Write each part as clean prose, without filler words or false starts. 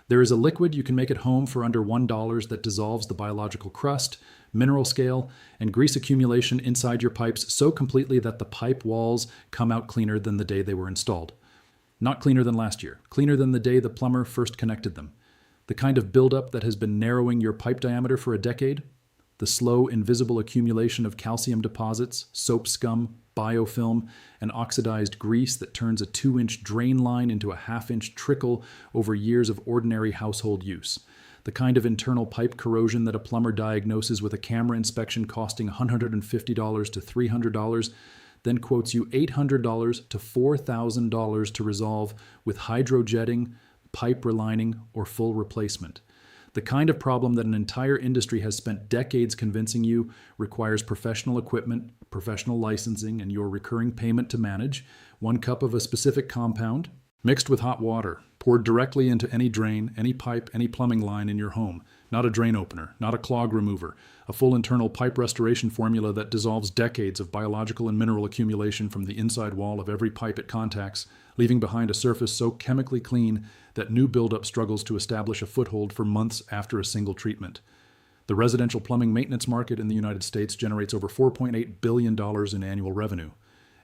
There is a liquid you can make at home for under $1 that dissolves the biological crust, mineral scale, and grease accumulation inside your pipes so completely that the pipe walls come out cleaner than the day they were installed. Not cleaner than last year, cleaner than the day the plumber first connected them. The kind of buildup that has been narrowing your pipe diameter for a decade? The slow, invisible accumulation of calcium deposits, soap scum, biofilm, and oxidized grease that turns a 2-inch drain line into a half-inch trickle over years of ordinary household use. The kind of internal pipe corrosion that a plumber diagnoses with a camera inspection costing $150 to $300, then quotes you $800 to $4,000 to resolve with hydrojetting, pipe relining, or full replacement. The kind of problem that an entire industry has spent decades convincing you requires professional equipment, professional licensing, and your recurring payment to manage. 1 cup of a specific compound, mixed with hot water, poured directly into any drain, any pipe, any plumbing line in your home. Not a drain opener, not a clog remover. A full internal pipe restoration formula that dissolves decades of biological and mineral accumulation from the inside wall of every pipe it contacts, leaving behind a surface so chemically clean that new buildup struggles to establish a foothold for months after a single treatment. The residential plumbing maintenance market in the United States generates over $4.8 billion in annual revenue.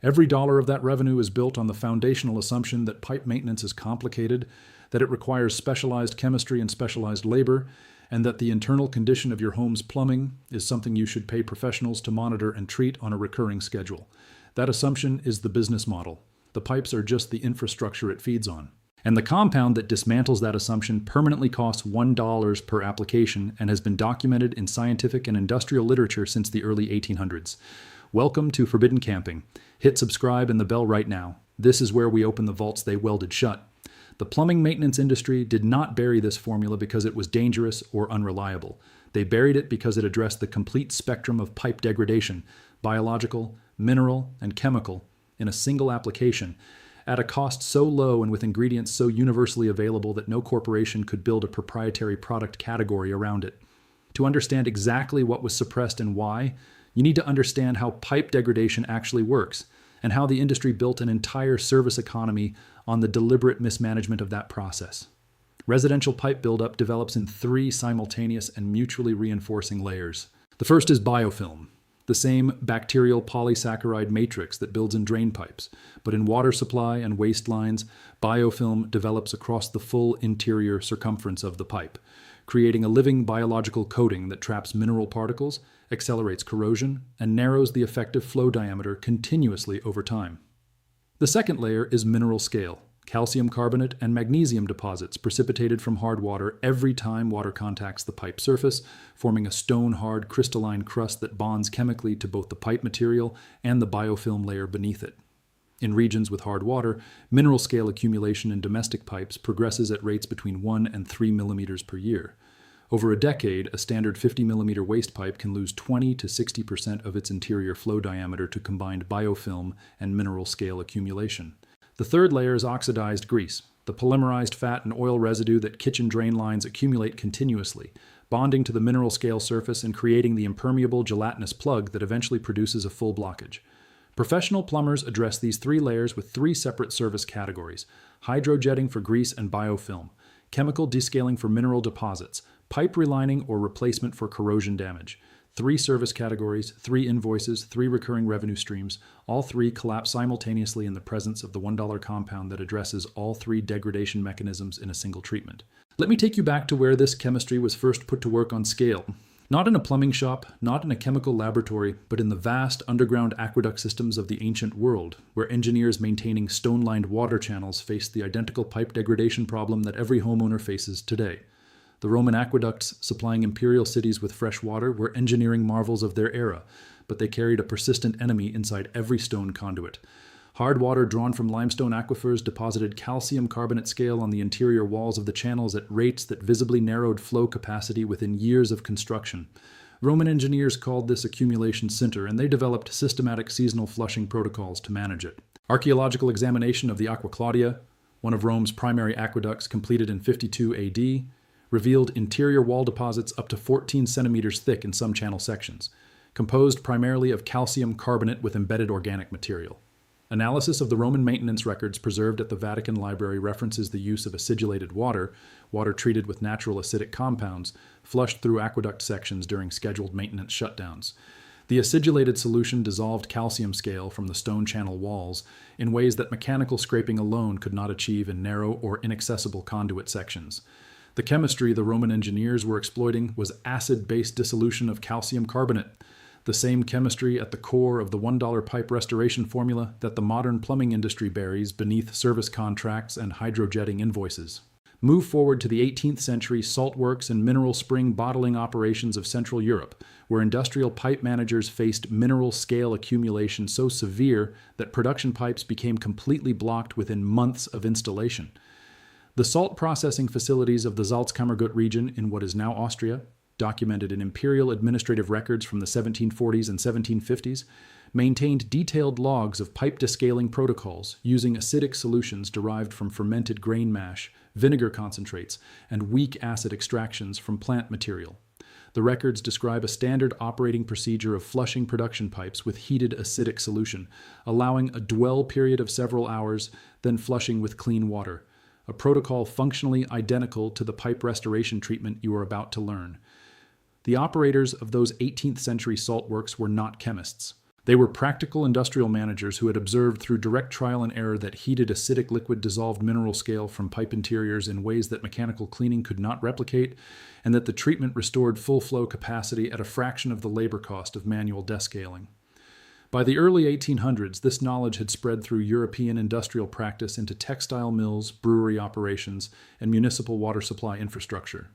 Every dollar of that revenue is built on the foundational assumption that pipe maintenance is complicated, that it requires specialized chemistry and specialized labor, and that the internal condition of your home's plumbing is something you should pay professionals to monitor and treat on a recurring schedule. That assumption is the business model. The pipes are just the infrastructure it feeds on. And the compound that dismantles that assumption permanently costs $1 per application and has been documented in scientific and industrial literature since the early 1800s. Welcome to Forbidden Camping. Hit subscribe and the bell right now. This is where we open the vaults they welded shut. The plumbing maintenance industry did not bury this formula because it was dangerous or unreliable. They buried it because it addressed the complete spectrum of pipe degradation, biological, mineral, and chemical, in a single application, at a cost so low and with ingredients so universally available that no corporation could build a proprietary product category around it. To understand exactly what was suppressed and why, you need to understand how pipe degradation actually works, and how the industry built an entire service economy on the deliberate mismanagement of that process. Residential pipe buildup develops in 3 simultaneous and mutually reinforcing layers. The first is biofilm, the same bacterial polysaccharide matrix that builds in drain pipes, but in water supply and waste lines, biofilm develops across the full interior circumference of the pipe, creating a living biological coating that traps mineral particles, accelerates corrosion, and narrows the effective flow diameter continuously over time. The second layer is mineral scale, calcium carbonate and magnesium deposits precipitated from hard water every time water contacts the pipe surface, forming a stone-hard crystalline crust that bonds chemically to both the pipe material and the biofilm layer beneath it. In regions with hard water, mineral scale accumulation in domestic pipes progresses at rates between 1 and 3 millimeters per year. Over a decade, a standard 50-millimeter waste pipe can lose 20 to 60% of its interior flow diameter to combined biofilm and mineral scale accumulation. The third layer is oxidized grease, the polymerized fat and oil residue that kitchen drain lines accumulate continuously, bonding to the mineral scale surface and creating the impermeable gelatinous plug that eventually produces a full blockage. Professional plumbers address these 3 layers with 3 separate service categories: hydrojetting for grease and biofilm, chemical descaling for mineral deposits, pipe relining or replacement for corrosion damage. 3 service categories, 3 invoices, 3 recurring revenue streams. All 3 collapse simultaneously in the presence of the $1 compound that addresses all 3 degradation mechanisms in a single treatment. Let me take you back to where this chemistry was first put to work on scale. Not in a plumbing shop, not in a chemical laboratory, but in the vast underground aqueduct systems of the ancient world, where engineers maintaining stone-lined water channels faced the identical pipe degradation problem that every homeowner faces today. The Roman aqueducts supplying imperial cities with fresh water were engineering marvels of their era, but they carried a persistent enemy inside every stone conduit. Hard water drawn from limestone aquifers deposited calcium carbonate scale on the interior walls of the channels at rates that visibly narrowed flow capacity within years of construction. Roman engineers called this accumulation sinter, and they developed systematic seasonal flushing protocols to manage it. Archaeological examination of the Aqua Claudia, one of Rome's primary aqueducts completed in 52 AD, revealed interior wall deposits up to 14 centimeters thick in some channel sections, composed primarily of calcium carbonate with embedded organic material. Analysis of the Roman maintenance records preserved at the Vatican Library references the use of acidulated water, water treated with natural acidic compounds, flushed through aqueduct sections during scheduled maintenance shutdowns. The acidulated solution dissolved calcium scale from the stone channel walls in ways that mechanical scraping alone could not achieve in narrow or inaccessible conduit sections. The chemistry the Roman engineers were exploiting was acid-based dissolution of calcium carbonate, the same chemistry at the core of the $1 pipe restoration formula that the modern plumbing industry buries beneath service contracts and hydrojetting invoices. Move forward to the 18th century saltworks and mineral spring bottling operations of Central Europe, where industrial pipe managers faced mineral scale accumulation so severe that production pipes became completely blocked within months of installation. The salt processing facilities of the Salzkammergut region in what is now Austria, documented in imperial administrative records from the 1740s and 1750s, maintained detailed logs of pipe descaling protocols using acidic solutions derived from fermented grain mash, vinegar concentrates, and weak acid extractions from plant material. The records describe a standard operating procedure of flushing production pipes with heated acidic solution, allowing a dwell period of several hours, then flushing with clean water, a protocol functionally identical to the pipe restoration treatment you are about to learn. The operators of those 18th century salt works were not chemists. They were practical industrial managers who had observed through direct trial and error that heated acidic liquid dissolved mineral scale from pipe interiors in ways that mechanical cleaning could not replicate, and that the treatment restored full flow capacity at a fraction of the labor cost of manual descaling. By the early 1800s, this knowledge had spread through European industrial practice into textile mills, brewery operations, and municipal water supply infrastructure.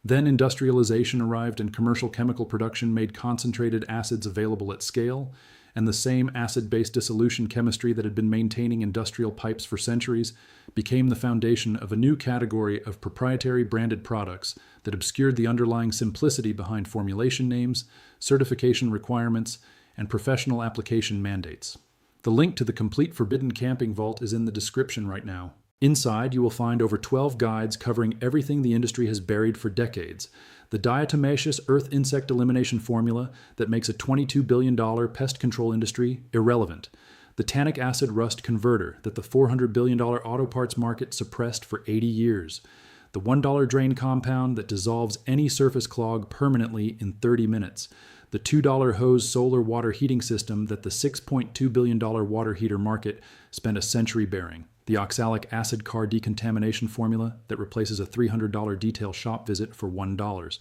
Then industrialization arrived and commercial chemical production made concentrated acids available at scale, and the same acid-based dissolution chemistry that had been maintaining industrial pipes for centuries became the foundation of a new category of proprietary branded products that obscured the underlying simplicity behind formulation names, certification requirements, and professional application mandates. The link to the complete Forbidden Camping Vault is in the description right now. Inside, you will find over 12 guides covering everything the industry has buried for decades. The diatomaceous earth insect elimination formula that makes a $22 billion pest control industry irrelevant. The tannic acid rust converter that the $400 billion auto parts market suppressed for 80 years. The $1 drain compound that dissolves any surface clog permanently in 30 minutes. The $2 hose solar water heating system that the $6.2 billion water heater market spent a century bearing. The oxalic acid car decontamination formula that replaces a $300 detail shop visit for $1.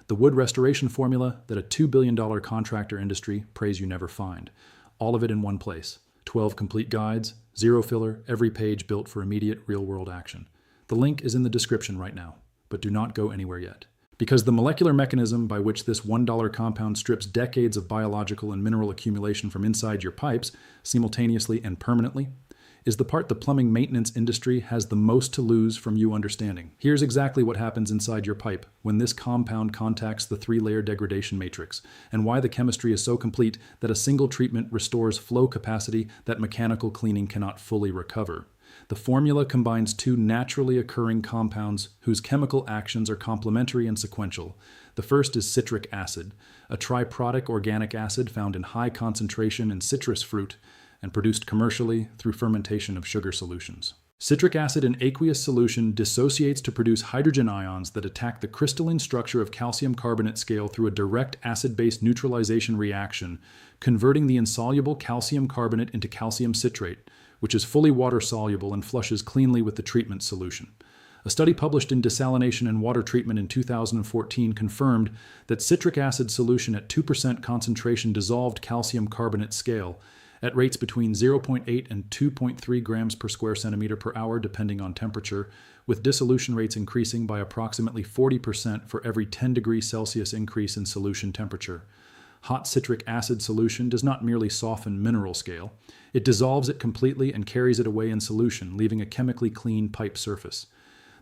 The wood restoration formula that a $2 billion contractor industry prays you never find. All of it in one place. 12 complete guides, zero filler, every page built for immediate real-world action. The link is in the description right now, but do not go anywhere yet. Because the molecular mechanism by which this $1 compound strips decades of biological and mineral accumulation from inside your pipes, simultaneously and permanently, is the part the plumbing maintenance industry has the most to lose from you understanding. Here's exactly what happens inside your pipe when this compound contacts the 3-layer degradation matrix, and why the chemistry is so complete that a single treatment restores flow capacity that mechanical cleaning cannot fully recover. The formula combines two naturally occurring compounds whose chemical actions are complementary and sequential. The first is citric acid, a triprotic organic acid found in high concentration in citrus fruit and produced commercially through fermentation of sugar solutions. Citric acid in aqueous solution dissociates to produce hydrogen ions that attack the crystalline structure of calcium carbonate scale through a direct acid-base neutralization reaction, converting the insoluble calcium carbonate into calcium citrate, which is fully water-soluble and flushes cleanly with the treatment solution. A study published in Desalination and Water Treatment in 2014 confirmed that citric acid solution at 2% concentration dissolved calcium carbonate scale at rates between 0.8 and 2.3 grams per square centimeter per hour depending on temperature, with dissolution rates increasing by approximately 40% for every 10 degrees Celsius increase in solution temperature. Hot citric acid solution does not merely soften mineral scale, it dissolves it completely and carries it away in solution, leaving a chemically clean pipe surface.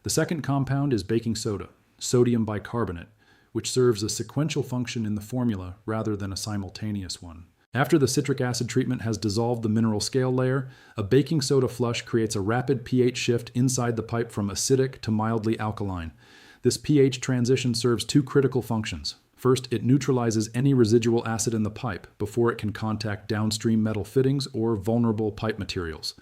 The second compound is baking soda, sodium bicarbonate, which serves a sequential function in the formula rather than a simultaneous one. After the citric acid treatment has dissolved the mineral scale layer, a baking soda flush creates a rapid pH shift inside the pipe from acidic to mildly alkaline. This pH transition serves two critical functions. First, it neutralizes any residual acid in the pipe before it can contact downstream metal fittings or vulnerable pipe materials.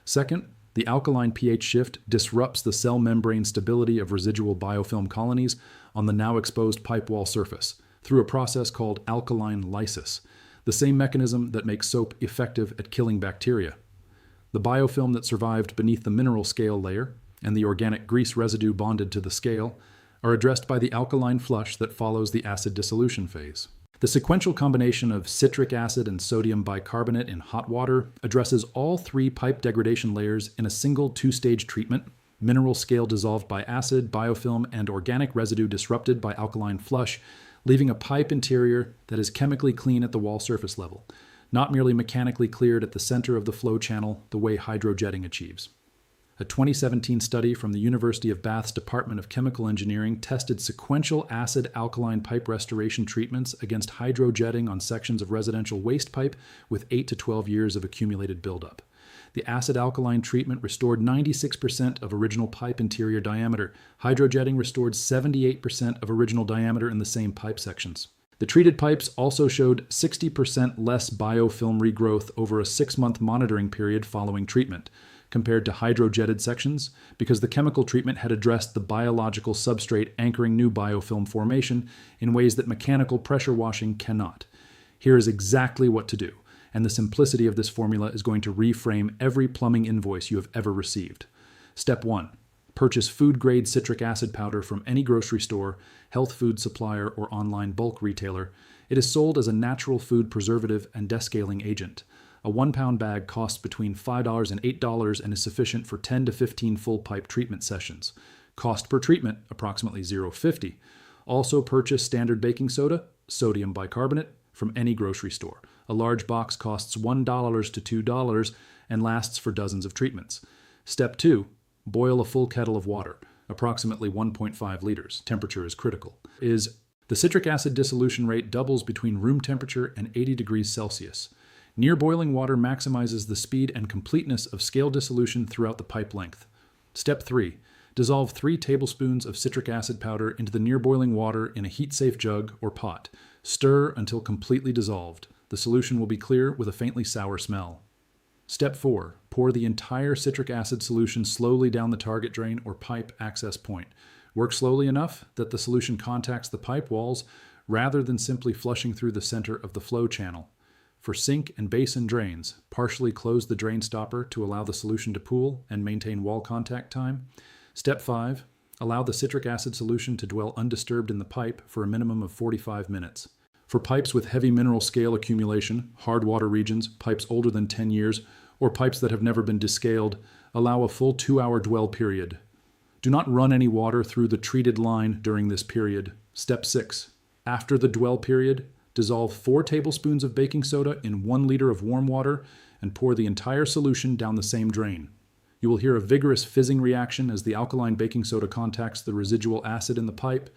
Second, the alkaline pH shift disrupts the cell membrane stability of residual biofilm colonies on the now exposed pipe wall surface through a process called alkaline lysis, the same mechanism that makes soap effective at killing bacteria. The biofilm that survived beneath the mineral scale layer and the organic grease residue bonded to the scale are addressed by the alkaline flush that follows the acid dissolution phase. The sequential combination of citric acid and sodium bicarbonate in hot water addresses all three pipe degradation layers in a single two-stage treatment: mineral scale dissolved by acid, biofilm, and organic residue disrupted by alkaline flush, leaving a pipe interior that is chemically clean at the wall surface level, not merely mechanically cleared at the center of the flow channel the way hydrojetting achieves. A 2017 study from the University of Bath's Department of Chemical Engineering tested sequential acid-alkaline pipe restoration treatments against hydrojetting on sections of residential waste pipe with 8 to 12 years of accumulated buildup. The acid-alkaline treatment restored 96% of original pipe interior diameter. Hydrojetting restored 78% of original diameter in the same pipe sections. The treated pipes also showed 60% less biofilm regrowth over a 6-month monitoring period following treatment, compared to hydrojetted sections, because the chemical treatment had addressed the biological substrate anchoring new biofilm formation in ways that mechanical pressure washing cannot. Here is exactly what to do, and the simplicity of this formula is going to reframe every plumbing invoice you have ever received. Step 1. Purchase food-grade citric acid powder from any grocery store, health food supplier, or online bulk retailer. It is sold as a natural food preservative and descaling agent. A 1-pound bag costs between $5 and $8 and is sufficient for 10 to 15 full pipe treatment sessions. Cost per treatment, approximately $0.50. Also purchase standard baking soda, sodium bicarbonate, from any grocery store. A large box costs $1 to $2 and lasts for dozens of treatments. Step 2. Boil a full kettle of water, approximately 1.5 liters. Temperature is critical. The citric acid dissolution rate doubles between room temperature and 80 degrees Celsius. Near boiling water maximizes the speed and completeness of scale dissolution throughout the pipe length. Step 3. Dissolve 3 tablespoons of citric acid powder into the near boiling water in a heat-safe jug or pot. Stir until completely dissolved. The solution will be clear with a faintly sour smell. Step 4. Pour the entire citric acid solution slowly down the target drain or pipe access point. Work slowly enough that the solution contacts the pipe walls rather than simply flushing through the center of the flow channel. For sink and basin drains, partially close the drain stopper to allow the solution to pool and maintain wall contact time. Step 5. Allow the citric acid solution to dwell undisturbed in the pipe for a minimum of 45 minutes. For pipes with heavy mineral scale accumulation, hard water regions, pipes older than 10 years, or pipes that have never been descaled, allow a full 2-hour dwell period. Do not run any water through the treated line during this period. Step 6. After the dwell period, dissolve 4 tablespoons of baking soda in 1 liter of warm water and pour the entire solution down the same drain. You will hear a vigorous fizzing reaction as the alkaline baking soda contacts the residual acid in the pipe.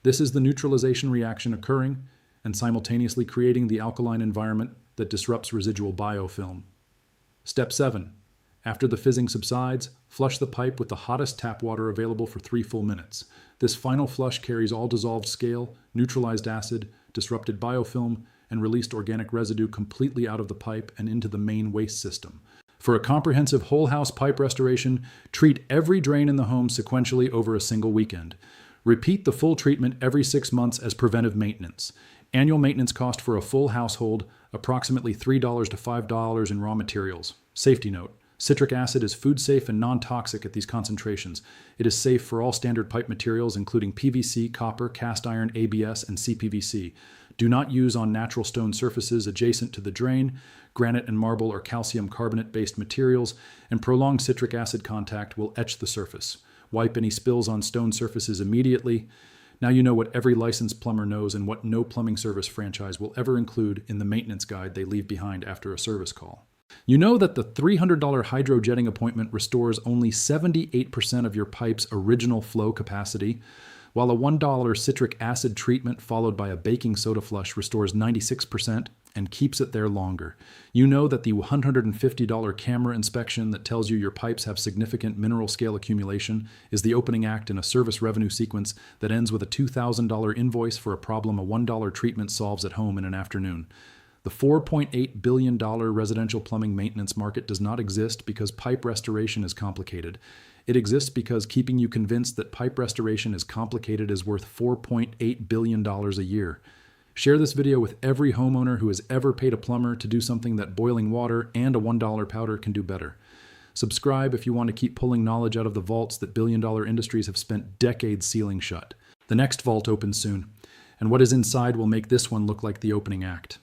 This is the neutralization reaction occurring and simultaneously creating the alkaline environment that disrupts residual biofilm. Step 7. After the fizzing subsides, flush the pipe with the hottest tap water available for 3 full minutes. This final flush carries all dissolved scale, neutralized acid, disrupted biofilm, and released organic residue completely out of the pipe and into the main waste system. For a comprehensive whole house pipe restoration, treat every drain in the home sequentially over a single weekend. Repeat the full treatment every 6 months as preventive maintenance. Annual maintenance cost for a full household, approximately $3 to $5 in raw materials. Safety note: citric acid is food safe and non-toxic at these concentrations. It is safe for all standard pipe materials, including PVC, copper, cast iron, ABS, and CPVC. Do not use on natural stone surfaces adjacent to the drain, granite and marble or calcium carbonate-based materials, and prolonged citric acid contact will etch the surface. Wipe any spills on stone surfaces immediately. Now you know what every licensed plumber knows and what no plumbing service franchise will ever include in the maintenance guide they leave behind after a service call. You know that the $300 hydrojetting appointment restores only 78% of your pipe's original flow capacity. while a $1 citric acid treatment followed by a baking soda flush restores 96% and keeps it there longer. You know that the $150 camera inspection that tells you your pipes have significant mineral scale accumulation is the opening act in a service revenue sequence that ends with a $2,000 invoice for a problem a $1 treatment solves at home in an afternoon. The $4.8 billion residential plumbing maintenance market does not exist because pipe restoration is complicated. It exists because keeping you convinced that pipe restoration is complicated is worth $4.8 billion a year. Share this video with every homeowner who has ever paid a plumber to do something that boiling water and a $1 powder can do better. Subscribe if you want to keep pulling knowledge out of the vaults that billion-dollar industries have spent decades sealing shut. The next vault opens soon, and what is inside will make this one look like the opening act.